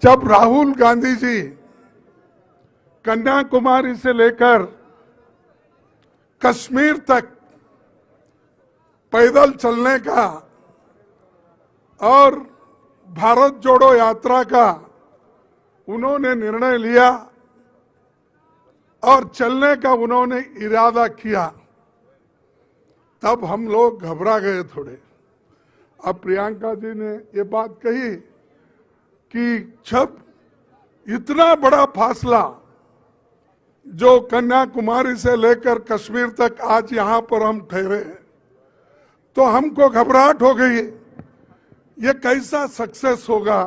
जब राहुल गांधी जी कन्याकुमारी से लेकर कश्मीर तक पैदल चलने का और भारत जोड़ो यात्रा का उन्होंने निर्णय लिया और चलने का उन्होंने इरादा किया, तब हम लोग घबरा गए थोड़े। अब प्रियंका जी ने ये बात कही कि जब इतना बड़ा फासला जो कन्याकुमारी से लेकर कश्मीर तक आज यहां पर हम ठहरे हैं, तो हमको घबराहट हो गई, ये कैसा सक्सेस होगा,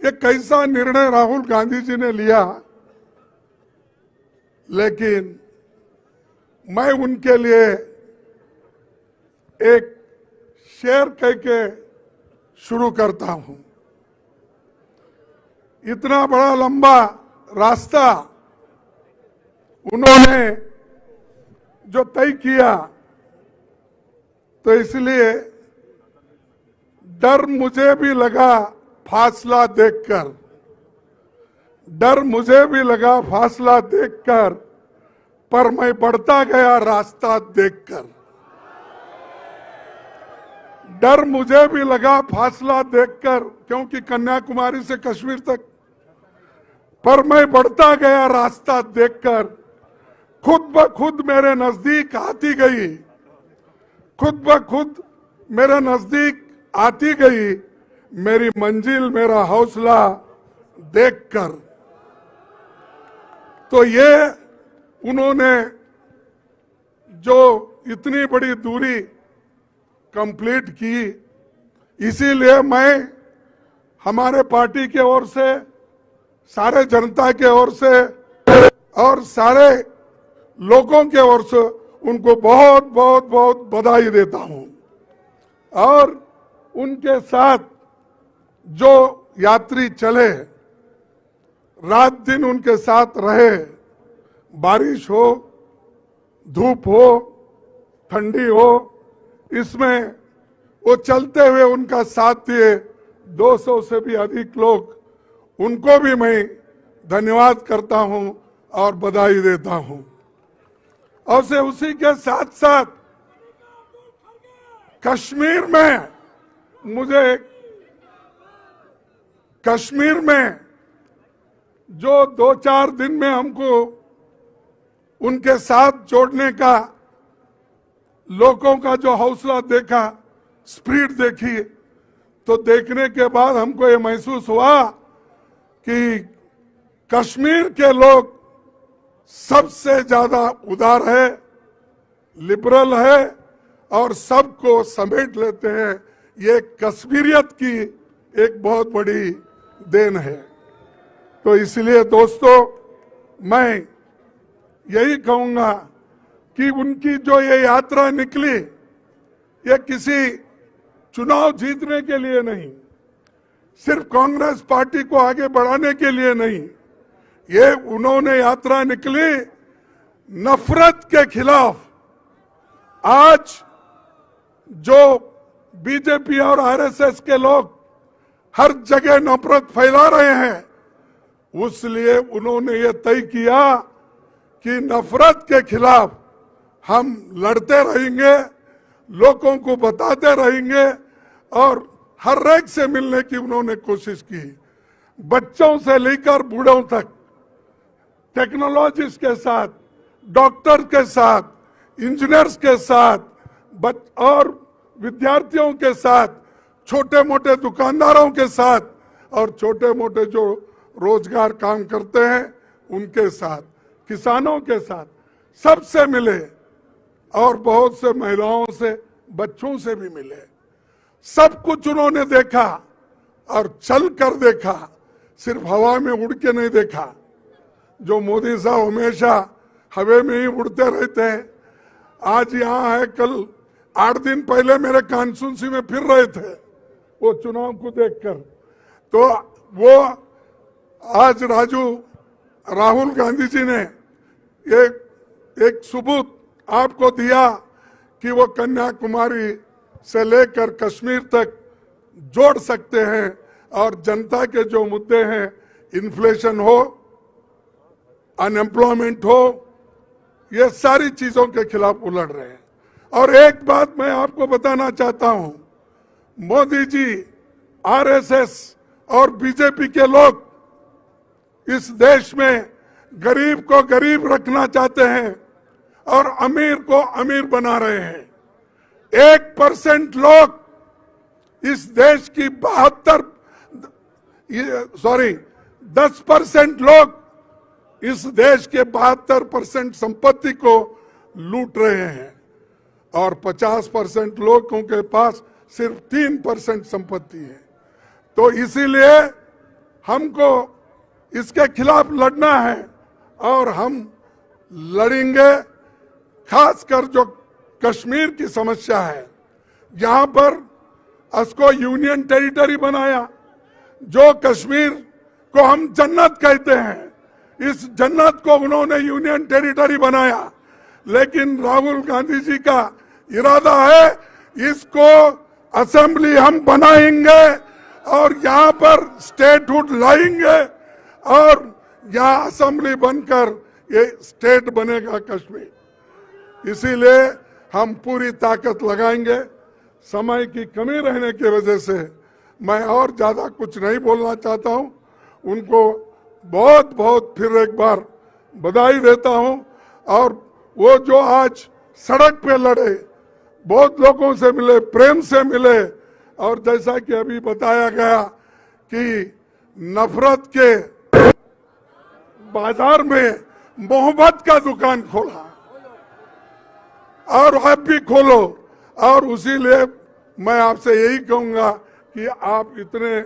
ये कैसा निर्णय राहुल गांधी जी ने लिया। लेकिन मैं उनके लिए एक शेर कह के शुरू करता हूं। इतना बड़ा लंबा रास्ता उन्होंने जो तय किया, तो इसलिए डर मुझे भी लगा फासला देखकर, डर मुझे भी लगा फासला देखकर, पर मैं बढ़ता गया रास्ता देखकर। डर मुझे भी लगा फासला देखकर, क्योंकि कन्याकुमारी से कश्मीर तक, पर मैं बढ़ता गया रास्ता देखकर। खुद ब खुद मेरे नजदीक आती गई, खुद ब खुद मेरे नजदीक आती गई मेरी मंजिल, मेरा हौसला देखकर। तो ये उन्होंने जो इतनी बड़ी दूरी कंप्लीट की, इसीलिए मैं हमारे पार्टी के ओर से, सारे जनता के ओर से और सारे लोगों के ओर से उनको बहुत बहुत बहुत बधाई देता हूं। और उनके साथ जो यात्री चले, रात दिन उनके साथ रहे, बारिश हो, धूप हो, ठंडी हो, इसमें वो चलते हुए उनका साथ दिए 200 से भी अधिक लोग, उनको भी मैं धन्यवाद करता हूं और बधाई देता हूं। और से उसी के साथ साथ कश्मीर में, मुझे कश्मीर में जो 2-4 दिन में हमको उनके साथ जोड़ने का, लोगों का जो हौसला देखा, स्पीड देखी, तो देखने के बाद हमको ये महसूस हुआ कि कश्मीर के लोग सबसे ज्यादा उदार है, लिबरल है और सबको समेट लेते हैं। ये कश्मीरियत की एक बहुत बड़ी देन है। तो इसलिए दोस्तों, मैं यही कहूंगा कि उनकी जो ये यात्रा निकली, ये किसी चुनाव जीतने के लिए नहीं, सिर्फ कांग्रेस पार्टी को आगे बढ़ाने के लिए नहीं, ये उन्होंने यात्रा निकली नफरत के खिलाफ। आज जो बीजेपी और आरएसएस के लोग हर जगह नफरत फैला रहे हैं, उसलिए उन्होंने ये तय किया कि नफरत के खिलाफ हम लड़ते रहेंगे, लोगों को बताते रहेंगे और हर एक से मिलने की उन्होंने कोशिश की। बच्चों से लेकर बूढ़ों तक, टेक्नोलॉजिस्ट के साथ, डॉक्टर के साथ, इंजीनियर्स के साथ और विद्यार्थियों के साथ, छोटे मोटे दुकानदारों के साथ और छोटे मोटे जो रोजगार काम करते हैं उनके साथ, किसानों के साथ, सबसे मिले और बहुत से महिलाओं से, बच्चों से भी मिले। सब कुछ उन्होंने देखा और चल कर देखा, सिर्फ हवा में उड़ के नहीं देखा। जो मोदी साहब हमेशा हवा में ही उड़ते रहते हैं, आज यहाँ है, कल 8 दिन पहले मेरे कॉन्स्टिट्यूंसी में फिर रहे थे वो चुनाव को देखकर। तो वो आज राहुल गांधी जी ने एक सबूत आपको दिया कि वो कन्याकुमारी से लेकर कश्मीर तक जोड़ सकते हैं और जनता के जो मुद्दे हैं, इन्फ्लेशन हो, अनएम्प्लॉयमेंट हो, ये सारी चीजों के खिलाफ उलट रहे हैं। और एक बात मैं आपको बताना चाहता हूं, मोदी जी, आरएसएस और बीजेपी के लोग इस देश में गरीब को गरीब रखना चाहते हैं और अमीर को अमीर बना रहे हैं। 1% लोग इस देश की 10% लोग इस देश के 72% संपत्ति को लूट रहे हैं और 50% लोगों के पास सिर्फ 3% संपत्ति है। तो इसीलिए हमको इसके खिलाफ लड़ना है और हम लड़ेंगे। खासकर जो कश्मीर की समस्या है, यहां पर उसको यूनियन टेरिटरी बनाया, जो कश्मीर को हम जन्नत कहते हैं, इस जन्नत को उन्होंने यूनियन टेरिटरी बनाया। लेकिन राहुल गांधी जी का इरादा है इसको असेंबली हम बनाएंगे और यहां पर स्टेटहुड लाएंगे और यहां असेंबली बनकर ये स्टेट बनेगा कश्मीर। इसीलिए हम पूरी ताकत लगाएंगे। समय की कमी रहने की वजह से मैं और ज्यादा कुछ नहीं बोलना चाहता हूं। उनको बहुत बहुत फिर एक बार बधाई देता हूं। और वो जो आज सड़क पे लड़े, बहुत लोगों से मिले, प्रेम से मिले, और जैसा कि अभी बताया गया कि नफरत के बाजार में मोहब्बत का दुकान खोला और आप भी खोलो। और उसी लिए मैं आपसे यही कहूंगा कि आप इतने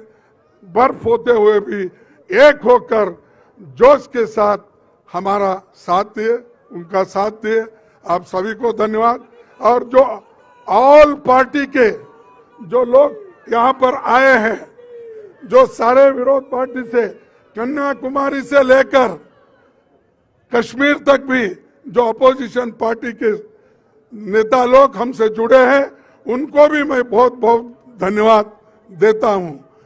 बर्फ होते हुए भी एक होकर जोश के साथ हमारा साथ दिए, उनका साथ दिए। आप सभी को धन्यवाद। और जो ऑल पार्टी के जो लोग यहाँ पर आए हैं, जो सारे विरोध पार्टी से, कन्याकुमारी से लेकर कश्मीर तक भी जो अपोजिशन पार्टी के नेता लोग हमसे जुड़े हैं, उनको भी मैं बहुत बहुत धन्यवाद देता हूं।